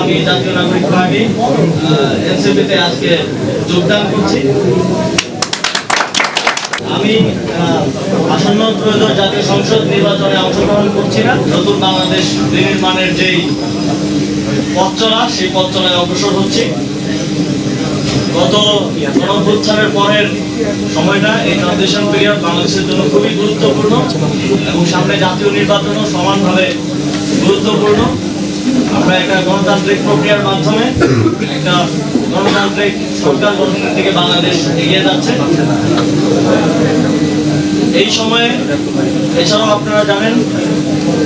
আমি জাতীয় নাগরিক পার্টি এনসিপিতে আজকে যোগদান করছি। আমি আসন্ন ত্রয়োদশ জাতীয় সংসদ নির্বাচনে অংশগ্রহণ করছি না। নতুন বাংলাদেশ নির্মাণের যেই পথ চলা, সেই পথ চলায় অগ্রসর হচ্ছি। গত গণঅভ্যুত্থানের পরের সময়টা, এই ট্রানজিশন পিরিয়ড বাংলাদেশের জন্য খুবই গুরুত্বপূর্ণ এবং সামনে জাতীয় নির্বাচনও সমানভাবে গুরুত্বপূর্ণ। আমরা একটা গণতান্ত্রিক প্রক্রিয়ার মাধ্যমে একটা গণতান্ত্রিক সরকার গঠনের দিকে বাংলাদেশ এগিয়ে যাচ্ছে। এই সময়ে এছাড়াও আপনারা জানেন,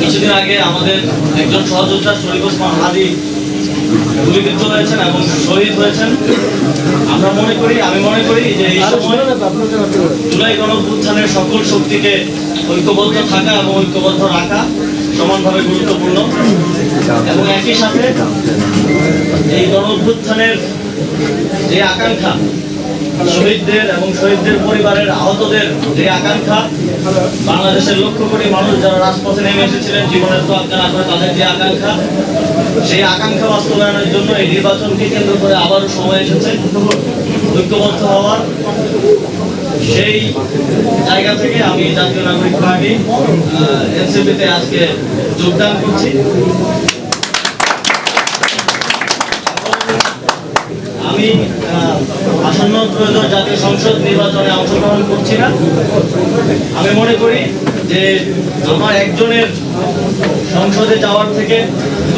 কিছুদিন আগে আমাদের একজন সহযোদ্ধা শরীফ ওসমান হাদি গুলিবিদ্ধ হয়েছেন এবং শহীদ হয়েছেন। আমি মনে করি যে এই সময় জুলাই গণঅভ্যুত্থানের সকল শক্তিকে ঐক্যবদ্ধ থাকা এবং ঐক্যবদ্ধ রাখা সমানভাবে গুরুত্বপূর্ণ। এবং একই সাথে এই গণঅভ্যুত্থানের যে আকাঙ্ক্ষা, শহীদদের এবং শহীদদের পরিবারের আহতদের যে আকাঙ্ক্ষা, বাংলাদেশের লক্ষ কোটি মানুষ যারা রাজপথে নেমে এসেছিলেন জীবনের তোয়াক্কা না করে, তাদের যে আকাঙ্ক্ষা, সেই আকাঙ্ক্ষা বাস্তবায়নের জন্য এই নির্বাচনকে কেন্দ্র করে আবারও সময় এসেছে ঐক্যবদ্ধ হওয়ার। সেই জায়গা থেকে আমি জাতীয় নাগরিক পার্টি এনসিপিতে আজকে যোগদান করছি। আমি আসন্ন ত্রয়োদশ জাতীয় সংসদ নির্বাচনে অংশগ্রহণ করছি না। আমি মনে করি যে আমার একজনের সংসদে যাওয়ার থেকে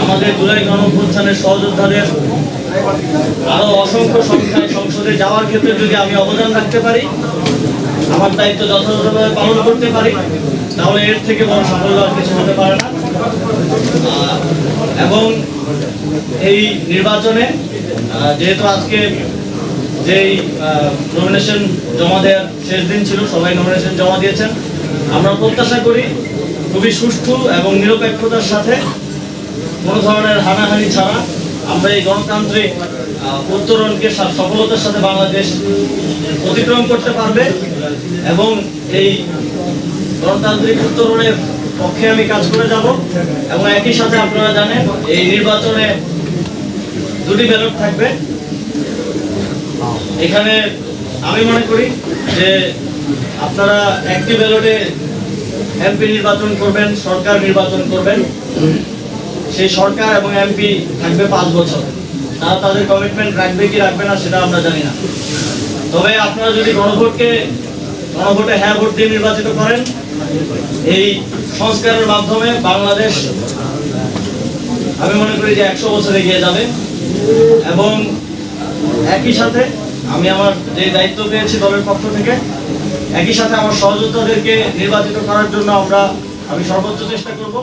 আমাদের জুলাই গণঅভ্যুত্থানের সহযোদ্ধাদের আরো অসংখ্য সংখ্যায় সংসদে যাওয়ার ক্ষেত্রে যদি আমি অবদান রাখতে পারি, আমার দায়িত্ব যথাযথভাবে পালন করতে পারি, তাহলে এর থেকে বড় সাফল্য আর কিছু হতে পারে না। এবং এই নির্বাচনে যেহেতু আজকে যেই নমিনেশন জমা দেওয়ার শেষ দিন ছিল, সবাই নমিনেশন জমা দিয়েছেন। আমরা প্রত্যাশা করি খুবই সুষ্ঠু এবং নিরপেক্ষতার সাথে, কোনো ধরনের হানাহানি ছাড়া আমরা এই গণতান্ত্রিক উত্তরণকে সফলতার সাথে বাংলাদেশ অতিক্রম করতে পারবে। এবং এই গণতান্ত্রিক উত্তরণের পক্ষে আমি কাজ করে যাব। এবং একই সাথে আপনারা জানেন, এই নির্বাচনে দুটি ব্যালট থাকবে। এখানে আমি মনে করি যে আপনারা একটি ব্যালটে এমপি নির্বাচন করবেন, সরকার নির্বাচন করবেন। সেই সরকার এবং এমপি থাকবে 5 বছর। তারা তাদের কমিটমেন্ট রাখবে কি রাখবে না সেটা আমরা জানি না। তবে আপনারা যদি গণভোটে হ্যাঁ ভোট দিয়ে নির্বাচিত করেন, এই সংস্কারের মাধ্যমে বাংলাদেশ আমি মনে করি যে 100 বছর এগিয়ে যাবে। এবং একই সাথে আমি আমার যে দায়িত্ব পেয়েছি দলের পক্ষ থেকে, একই সাথে আমার সহযোদ্ধাদেরকে নির্বাচিত করার জন্য আমি সর্বোচ্চ চেষ্টা করব।